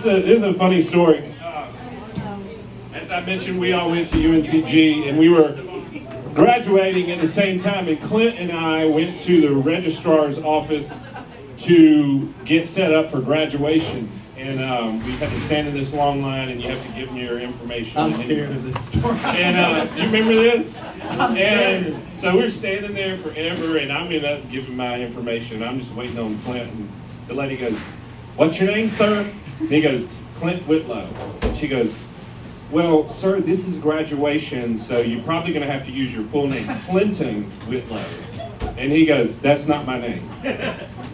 this is a funny story. As I mentioned, we all went to UNCG, and we were graduating at the same time, and Clint and I went to the registrar's office to get set up for graduation. And we had to stand in this long line, and you have to give them your information. I'm scared of this story. And do you remember this? I'm scared. And so we're standing there forever, and I'm ended up giving my information. I'm just waiting on Clint, and the lady goes, "What's your name, sir?" And he goes, "Clint Whitlow." And she goes, "Well, sir, this is graduation, so you're probably going to have to use your full name, Clinton Whitlow." And he goes, "That's not my name.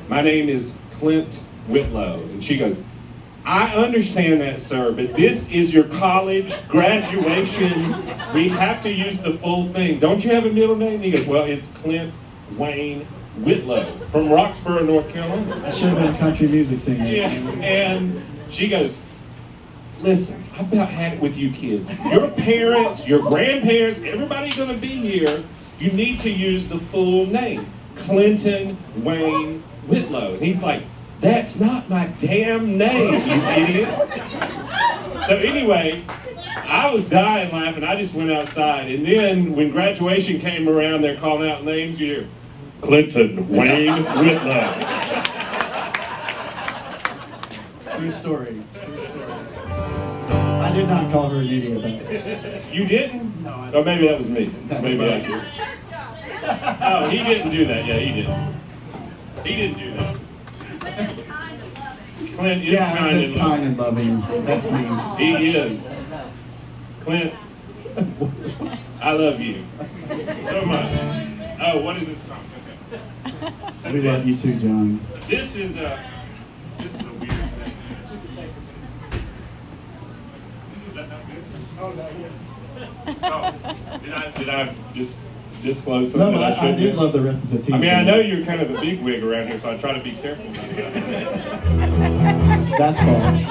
My name is Clint Whitlow." And she goes, "I understand that, sir, but this is your college graduation. We have to use the full thing. Don't you have a middle name?" And he goes, "Well, it's Clint Wayne Whitlow from Roxborough, North Carolina." I should have been a country music singer. Yeah, and she goes, "Listen, I've about had it with you kids. Your parents, your grandparents, everybody's going to be here. You need to use the full name, Clinton Wayne Whitlow." And he's like, "That's not my damn name, you idiot." So anyway, I was dying laughing. I just went outside. And then when graduation came around, they're calling out names. You hear, Clinton Wayne Whitlow. True story. True story. I did not call her an idiot, though. You didn't? No, I Or maybe that was me. That was Maybe I mine. did. Oh, he didn't do that. Yeah, he didn't. He didn't do that. Clint is Yeah, I'm kind just and kind loving. and loving. That's me. He is. Clint, I love you so much. Oh, what is this song? Okay. So We love you too, John. This is a weird thing. Is that not good? Oh, did I just disclose something No, that I I shouldn't? did love the rest of the team. I mean, I know you're kind of a big wig around here, so I try to be careful about that. That's false.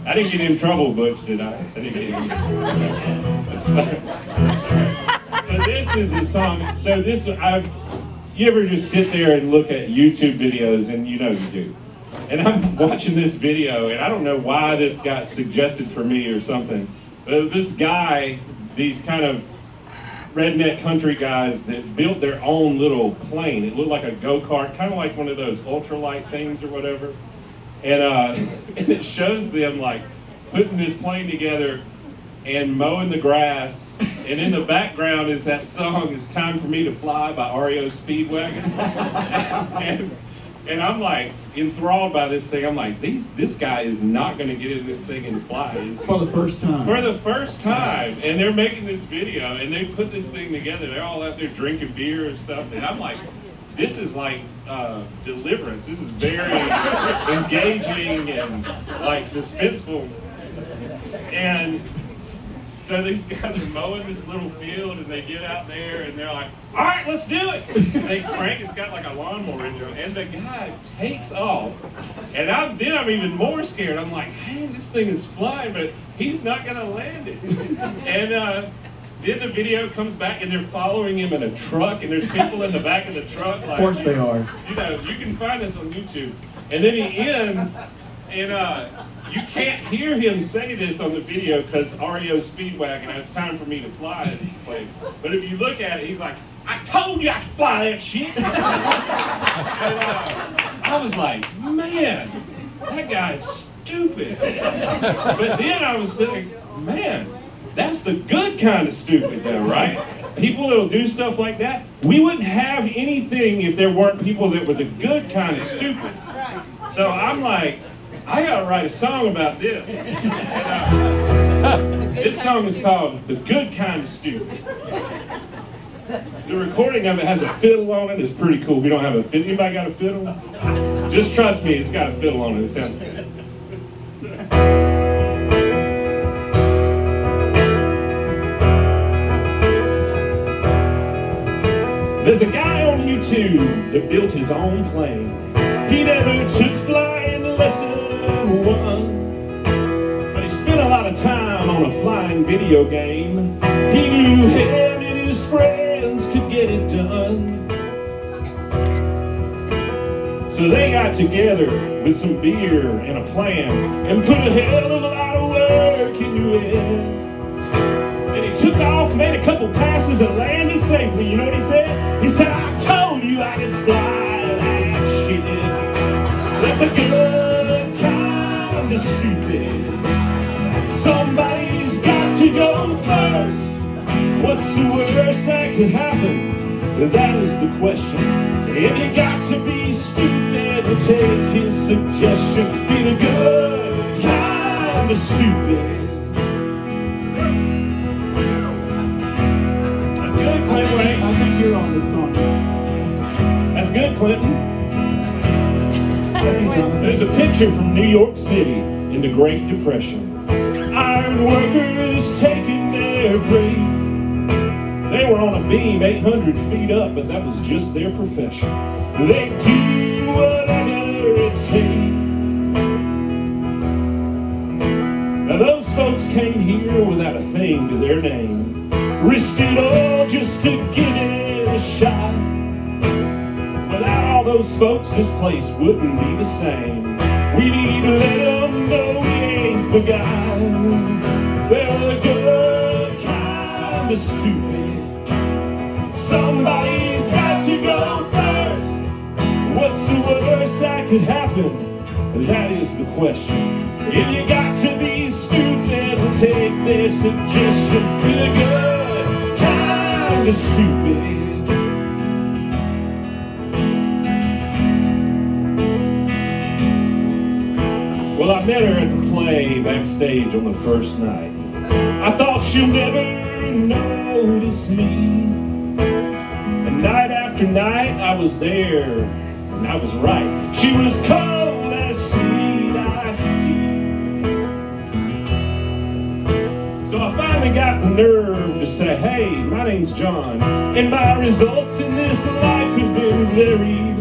I didn't get in trouble, Butch, did I? I didn't get in So this is a song. So this, you ever just sit there and look at YouTube videos, and you know you do. And I'm watching this video, and I don't know why this got suggested for me or something. But this guy, these kind of redneck country guys that built their own little plane. It looked like a go-kart, kind of like one of those ultralight things or whatever. And and it shows them like putting this plane together and mowing the grass. And in the background is that song, "It's Time for Me to Fly" by REO Speedwagon. And I'm like enthralled by this thing. I'm like, this guy is not going to get in this thing and fly. For the first time. For the first time. And they're making this video, and they put this thing together. They're all out there drinking beer and stuff. And I'm like, this is like Deliverance. This is very engaging and like suspenseful. And so these guys are mowing this little field, and they get out there, and they're like, "All right, let's do it." And they crank. It's got like a lawnmower engine, and the guy takes off. And I'm even more scared. I'm like, "Hey, this thing is flying, but he's not gonna land it." And then the video comes back, and they're following him in a truck, and there's people in the back of the truck. Like, Of course they are. You know, you can find this on YouTube. And then he ends, and you can't hear him say this on the video because REO Speedwagon, "It's Time for Me to Fly" is played. But if you look at it, he's like, "I told you I could fly that shit." And I was like, man, that guy is stupid. But then I was thinking, man, that's the good kind of stupid though, right? People that'll do stuff like that. We wouldn't have anything if there weren't people that were the good kind of stupid. So I'm like, I gotta write a song about this. And, this song is called "The Good Kind of Stupid." The recording of it has a fiddle on it. It's pretty cool. We don't have a fiddle. Anybody got a fiddle? Just trust me, it's got a fiddle on it. It sounds good. There's a guy on YouTube that built his own plane. He never took flying lesson one, but he spent a lot of time on a flying video game. He knew him and his friends could get it done. So they got together with some beer and a plan and put a hell of a lot of work into it. And he took off, made a couple passes, and landed safely. You know what he said? He said, I told you I could fly that shit. That's a good kind of stupid. Somebody's got to go first. What's the worst that could happen? That is the question. If you got to be stupid to take his suggestion, be the good kind of stupid. That's good, Clinton. I think you're on this song. That's good, Clinton. Thank you, Jonathan. There's a picture from New York City in the Great Depression. Iron workers taking their break. They were on a beam 800 feet up, but that was just their profession. They do whatever it takes. Now those folks came here without a thing to their name, risked it all just to give it a shot. Without all those folks, this place wouldn't be the same. We need to let them know we ain't forgotten. They're the good kind of stupid. Somebody's got to go first. What's the worst that could happen? That is the question. If you got to be stupid to take their suggestion, be the good kind of stupid. Well, I met her at the play backstage on the first night. I thought she'll never notice me. And night after night, I was there, and I was right. She was cold as sweet iced tea. So I finally got the nerve to say, hey, my name's John, and my results in this life have been varied.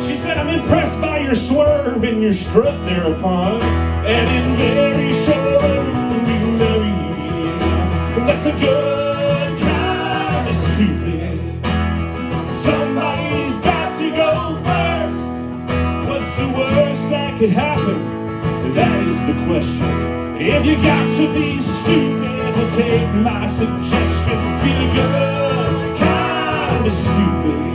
She said, I'm impressed by your swerve and your strut thereupon, and in very short order we married. And that's a good kind of stupid. Somebody's got to go first. What's the worst that could happen? That is the question. If you got to be stupid to take my suggestion, be the good kind of stupid.